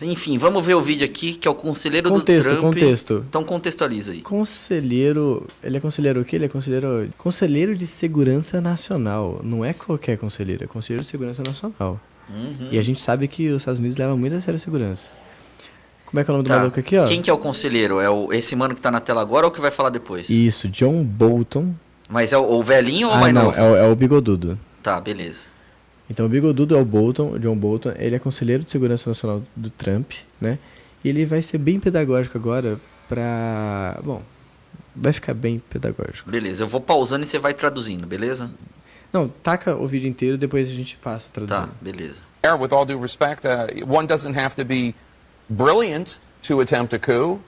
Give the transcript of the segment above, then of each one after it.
Enfim, vamos ver o vídeo aqui, que é o conselheiro do Trump. Contexto. Então contextualiza aí. Conselheiro... Ele é conselheiro o quê? Ele é conselheiro de segurança nacional. Não é qualquer conselheiro, é conselheiro de segurança nacional. E a gente sabe que os Estados Unidos levam muito a sério a segurança. Como é que é o nome do maluco aqui, ó? Quem que é o conselheiro? É esse mano que tá na tela agora ou que vai falar depois? Isso, John Bolton. Mas é o velhinho ou o mais novo? É o bigodudo. Tá, beleza. Então o bigodudo é o John Bolton. Ele é conselheiro de segurança nacional do Trump, né? E ele vai ser bem pedagógico agora pra... Bom, vai ficar bem pedagógico. Beleza, eu vou pausando e você vai traduzindo, beleza? Não, taca o vídeo inteiro, depois a gente passa traduzindo. Tá, beleza. With all due respect, one doesn't have to be brilliant to attempt a coup.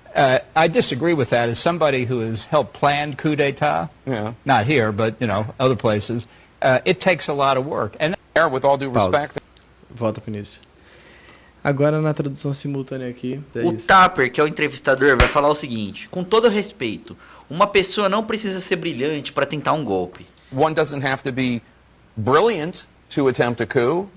I disagree with that. As somebody who has helped plan coup d'etat, not here, but, other places, it takes a lot of work. And With all due respect... Volta pro início. Agora na tradução simultânea aqui... O Tapper, que é o entrevistador, vai falar o seguinte: com todo respeito, uma pessoa não precisa ser brilhante para tentar um golpe. One doesn't have to be brilliant to attempt a coup.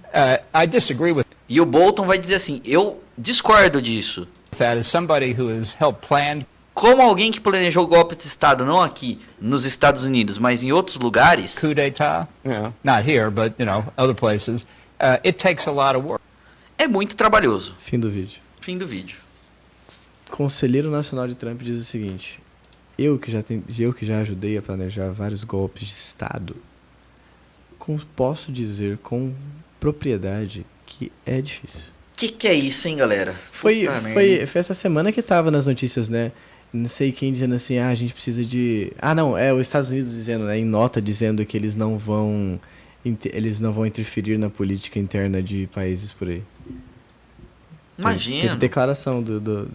I disagree with E o Bolton vai dizer assim: eu discordo disso. that. As somebody who has helped plan... Como alguém que planejou o golpe de Estado, não aqui nos Estados Unidos, mas em outros lugares... coup d'etat, not here, but, other places, it takes a lot of work. É muito trabalhoso. Fim do vídeo. Fim do vídeo. Conselheiro Nacional de Trump diz o seguinte: eu que já ajudei a planejar vários golpes de Estado, posso dizer com propriedade que é difícil. Que é isso, hein, galera? Foi essa semana que tava nas notícias, né? Não sei quem dizendo assim, a gente precisa de... é os Estados Unidos dizendo, né, em nota dizendo que eles não vão interferir na política interna de países por aí. Imagina. Teve declaração do...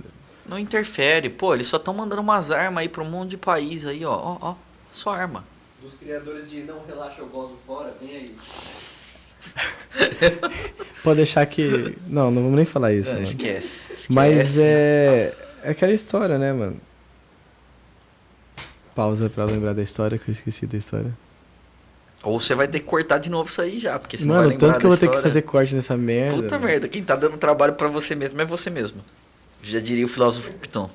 Não interfere. Pô, eles só estão mandando umas armas aí pra um monte de país aí, ó. Só arma. Dos criadores de Não Relaxa, Eu Gozo Fora, vem aí. Pode deixar que... Não vamos nem falar isso, mano. Esquece. Mas é aquela história, né, mano? Pausa pra lembrar da história, que eu esqueci da história. Ou você vai ter que cortar de novo isso aí já, porque você não Mano, vai lembrar tanto que eu vou ter da que história. fazer corte nessa merda. Puta merda, quem tá dando trabalho pra você mesmo é você mesmo. Já diria o filósofo Piton.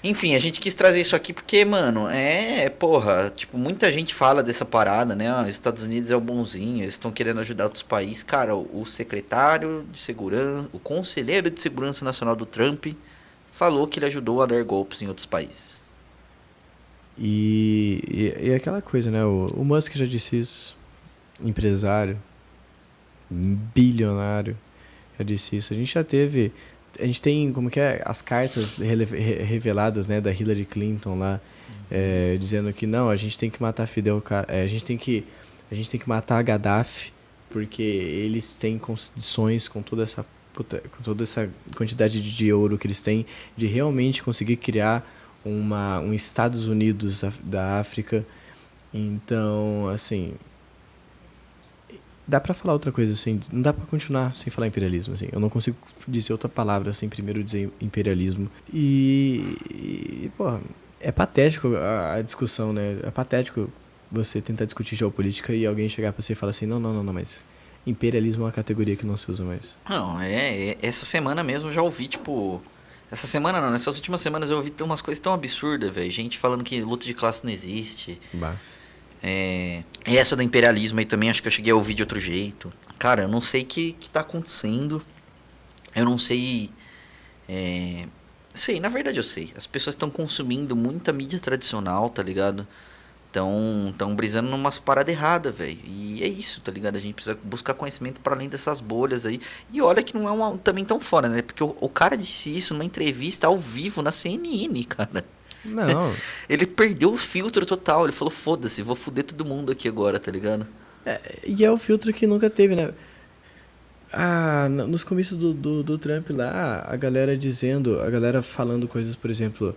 Enfim, a gente quis trazer isso aqui porque, mano, porra, tipo, muita gente fala dessa parada, né? Os Estados Unidos é o bonzinho, eles estão querendo ajudar outros países. Cara, o secretário de segurança, o conselheiro de segurança nacional do Trump falou que ele ajudou a dar golpes em outros países. E aquela coisa, né? O Musk já disse isso. Empresário, bilionário, já disse isso. A gente tem, como que é, as cartas reveladas, né, da Hillary Clinton lá, dizendo que não, a gente tem que matar Fidel Castro, a gente tem que matar Gaddafi, porque eles têm condições com toda essa quantidade de ouro que eles têm, de realmente conseguir criar um Estados Unidos da África. Então, assim, dá pra falar outra coisa, assim, não dá pra continuar sem falar imperialismo, assim, eu não consigo dizer outra palavra sem primeiro dizer imperialismo. E porra, é patético a discussão, né? É patético você tentar discutir geopolítica e alguém chegar pra você e falar assim, não, mas imperialismo é uma categoria que não se usa mais. Não, essa semana mesmo eu já ouvi, tipo... Essa semana não, nessas últimas semanas eu ouvi umas coisas tão absurdas, velho. Gente falando que luta de classe não existe. E essa do imperialismo aí também, acho que eu cheguei a ouvir de outro jeito. Cara, eu não sei o que tá acontecendo. Eu não sei... Sei, na verdade eu sei. As pessoas estão consumindo muita mídia tradicional, tá ligado? Estão brisando numas paradas erradas, velho. E é isso, tá ligado? A gente precisa buscar conhecimento para além dessas bolhas aí. E olha que não é também tão fora, né? Porque o cara disse isso numa entrevista ao vivo na CNN, cara. Não. Ele perdeu o filtro total. Ele falou, foda-se, vou foder todo mundo aqui agora, tá ligado? E é o filtro que nunca teve, né? Nos comícios do Trump lá, a galera falando coisas, por exemplo...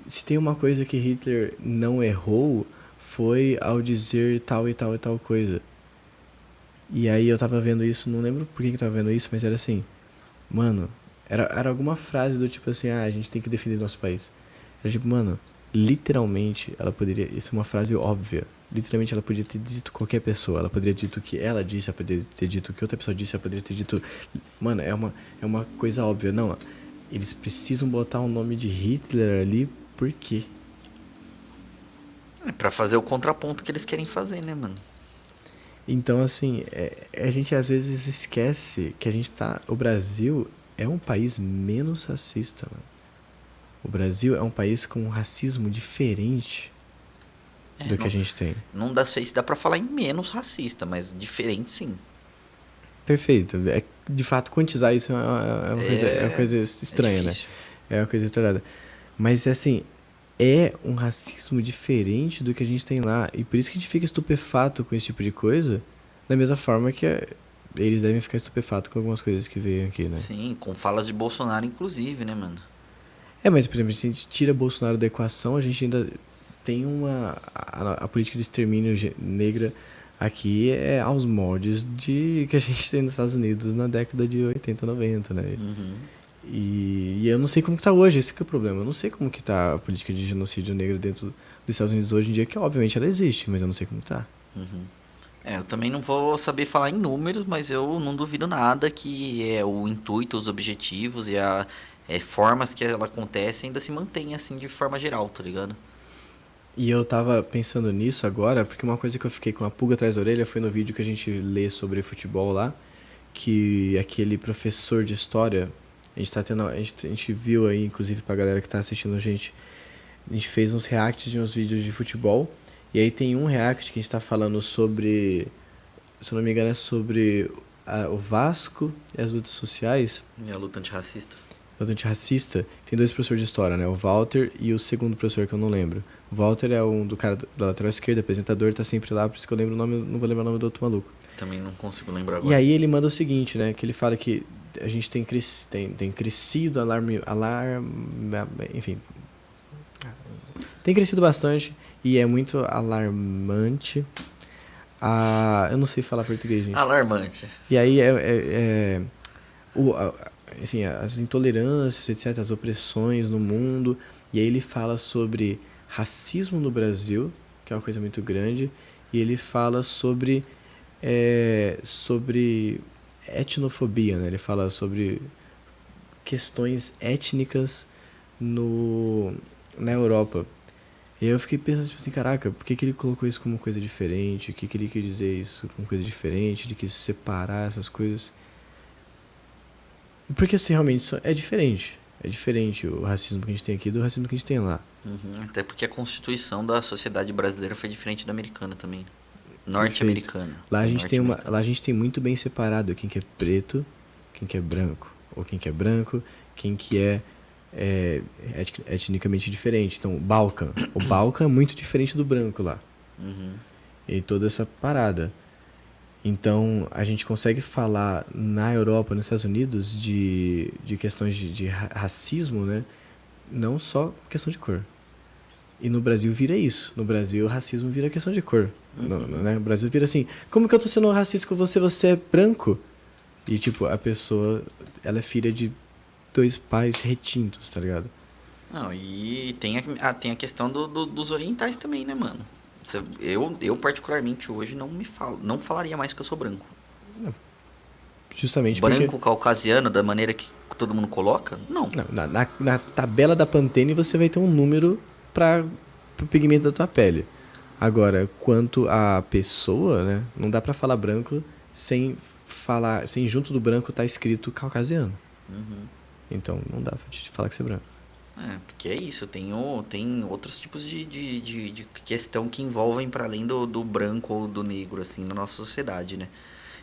se tem uma coisa que Hitler não errou, foi ao dizer tal e tal e tal coisa. E aí eu tava vendo isso, não lembro por que eu tava vendo isso, mas era assim... Mano, era alguma frase do tipo assim, a gente tem que defender nosso país. Era tipo, mano, literalmente, ela poderia... Isso é uma frase óbvia. literalmente ela podia ter dito qualquer pessoa. Ela poderia ter dito o que ela disse, ela poderia ter dito o que outra pessoa disse, ela poderia ter dito... Mano, é uma coisa óbvia. Não, eles precisam botar o nome de Hitler ali, por quê? É pra fazer o contraponto que eles querem fazer, né, mano? Então, assim, a gente às vezes esquece que o Brasil é um país menos racista, mano. O Brasil é um país com um racismo diferente do que a gente tem. Não sei se dá pra falar em menos racista, mas diferente sim. Perfeito. De fato, quantizar isso é uma coisa estranha, né? É uma coisa estourada. Mas, assim, é um racismo diferente do que a gente tem lá. E por isso que a gente fica estupefato com esse tipo de coisa, da mesma forma que eles devem ficar estupefatos com algumas coisas que veio aqui, né? Sim, com falas de Bolsonaro, inclusive, né, mano? Mas, por exemplo, se a gente tira Bolsonaro da equação, a gente ainda tem a política de extermínio negra aqui é aos moldes que a gente tem nos Estados Unidos na década de 80, 90, né? Uhum. E eu não sei como que tá hoje, esse que é o problema. Eu não sei como que tá a política de genocídio negro dentro dos Estados Unidos hoje em dia, que obviamente ela existe, mas eu não sei como tá. Uhum. Eu também não vou saber falar em números, mas eu não duvido nada que o intuito, os objetivos e formas que ela acontece ainda se mantém assim de forma geral, tá ligado? E eu tava pensando nisso agora, porque uma coisa que eu fiquei com a pulga atrás da orelha foi no vídeo que a gente lê sobre futebol lá, que aquele professor de história, a gente viu aí, inclusive pra galera que tá assistindo a gente fez uns reacts de uns vídeos de futebol, e aí tem um react que a gente tá falando sobre, se eu não me engano, é sobre o Vasco e as lutas sociais. E a luta antirracista. Antirracista, tem dois professores de história, né? O Walter e o segundo professor, que eu não lembro. O Walter é um do cara da lateral esquerda, apresentador, tá sempre lá, por isso que eu lembro o nome, não vou lembrar o nome do outro maluco. Também não consigo lembrar agora. E aí ele manda o seguinte, né? Que ele fala que a gente tem crescido, enfim. Tem crescido bastante e é muito alarmante. Eu não sei falar português, gente. Alarmante. E aí enfim, as intolerâncias, etc., as opressões no mundo. E aí ele fala sobre racismo no Brasil, que é uma coisa muito grande, e ele fala sobre etnofobia, né? Ele fala sobre questões étnicas na Europa. E aí eu fiquei pensando, tipo assim, caraca, por que ele colocou isso como coisa diferente? O que ele quer dizer isso como coisa diferente? Ele quis separar essas coisas. Porque, assim, realmente isso é diferente. É diferente o racismo que a gente tem aqui do racismo que a gente tem lá. Uhum, até porque a constituição da sociedade brasileira foi diferente da americana também. Norte-americana. Lá a gente tem muito bem separado quem que é preto, quem que é branco. Ou quem que é branco, quem que é etnicamente diferente. Então, o Balkan é muito diferente do branco lá. Uhum. E toda essa parada. Então, a gente consegue falar na Europa, nos Estados Unidos, de questões de racismo, né? Não só questão de cor. E no Brasil vira isso. No Brasil, o racismo vira questão de cor. Uhum. Né? O Brasil vira assim, como que eu tô sendo racista com você? Você é branco? E, tipo, a pessoa, ela é filha de 2 pais retintos, tá ligado? Não, e tem a questão dos orientais também, né, mano? Eu particularmente hoje não falaria mais que eu sou branco. Justamente branco, porque... caucasiano, da maneira que todo mundo coloca? Não. Na tabela da Pantene você vai ter um número para o pigmento da tua pele. Agora, quanto à pessoa, né, não dá pra falar branco sem junto do branco tá escrito caucasiano. Uhum. Então não dá pra te falar que você é branco. Porque é isso, tem outros tipos de questão que envolvem para além do branco ou do negro, assim, na nossa sociedade, né?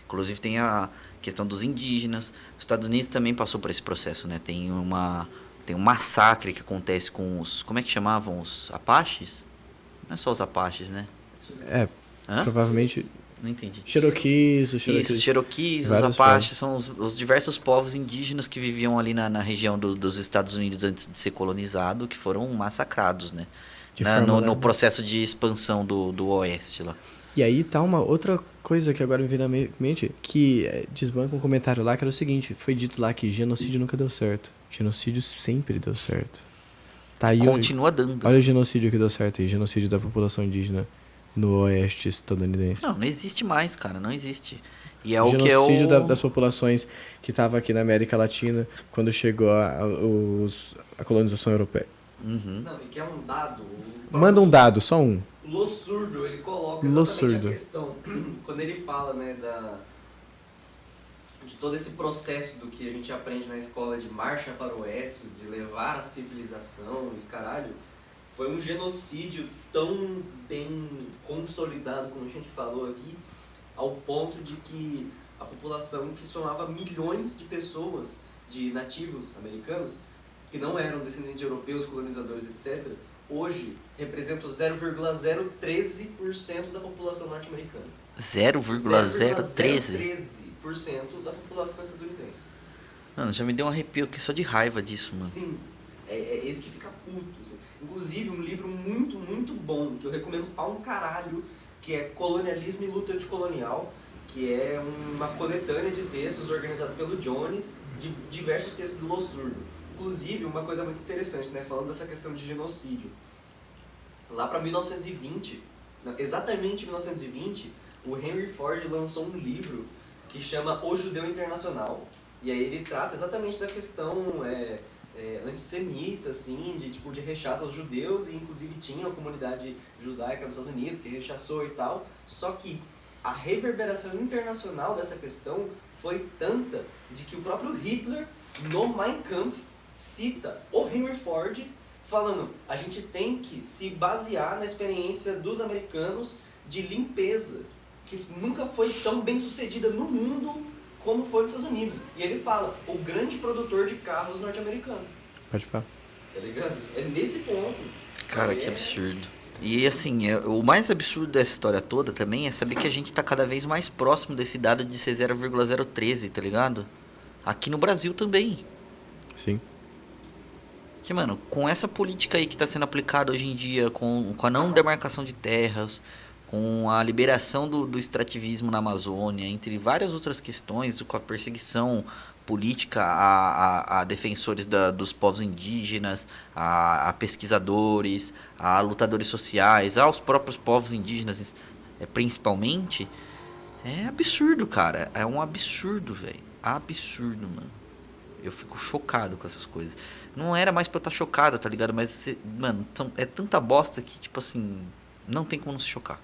Inclusive tem a questão dos indígenas. Os Estados Unidos também passou por esse processo, né? Tem um massacre que acontece com como é que chamavam? Os Apaches? Não é só os Apaches, né? Provavelmente... Não entendi. Cherokees, os Cherokees, os Apaches, são os diversos povos indígenas que viviam ali na região dos Estados Unidos antes de ser colonizado, que foram massacrados, né? No processo de expansão do oeste lá. E aí tá uma outra coisa que agora me vem na mente, que desbanca um comentário lá, que era o seguinte, foi dito lá que genocídio nunca deu certo. Genocídio sempre deu certo. Tá aí continua dando. Olha o genocídio que deu certo aí, genocídio da população indígena no oeste estadunidense. Não existe mais, cara, não existe. E é O o que é o... genocídio das populações que estavam aqui na América Latina quando chegou a colonização europeia. Uhum. Não, e que é um dado. Manda um dado, só um. Lossurdo, ele coloca exatamente Lossurdo. a questão. Quando ele fala, né, de todo esse processo do que a gente aprende na escola de marcha para o oeste, de levar a civilização, esse caralho, foi um genocídio tão bem consolidado, como a gente falou aqui, ao ponto de que a população que somava milhões de pessoas, de nativos americanos, que não eram descendentes de europeus, colonizadores, etc., hoje representa 0,013% da população norte-americana. 0,013%? Da população estadunidense. Mano, já me deu um arrepio aqui só de raiva disso, mano. Sim, é esse que fica puto. Assim. Inclusive, um livro muito, muito bom, que eu recomendo pra um caralho, que é Colonialismo e Luta Anticolonial, que é uma coletânea de textos organizado pelo Jones, de diversos textos do Lossurdo. Inclusive, uma coisa muito interessante, né, falando dessa questão de genocídio. Lá para 1920, exatamente em 1920, o Henry Ford lançou um livro que chama O Judeu Internacional. E aí ele trata exatamente da questão antissemita, assim, de rechaço aos judeus, e inclusive tinha uma comunidade judaica nos Estados Unidos que rechaçou e tal. Só que a reverberação internacional dessa questão foi tanta de que o próprio Hitler, no Mein Kampf, cita o Henry Ford falando: a gente tem que se basear na experiência dos americanos de limpeza, que nunca foi tão bem sucedida no mundo como foi nos Estados Unidos. E ele fala, o grande produtor de carros norte-americano. Pode falar. Tá ligado? É nesse ponto. Cara, que absurdo. E assim, o mais absurdo dessa história toda também é saber que a gente tá cada vez mais próximo desse dado de ser 0,013, tá ligado? Aqui no Brasil também. Sim. Que, mano, com essa política aí que tá sendo aplicada hoje em dia, com a não demarcação de terras, com a liberação do extrativismo na Amazônia, entre várias outras questões, com a perseguição política a defensores dos povos indígenas, a pesquisadores, a lutadores sociais, aos próprios povos indígenas, principalmente, é absurdo, cara. É um absurdo, velho. Absurdo, mano. Eu fico chocado com essas coisas. Não era mais pra eu estar chocado, tá ligado? Mas, mano, é tanta bosta que, tipo assim, não tem como não se chocar.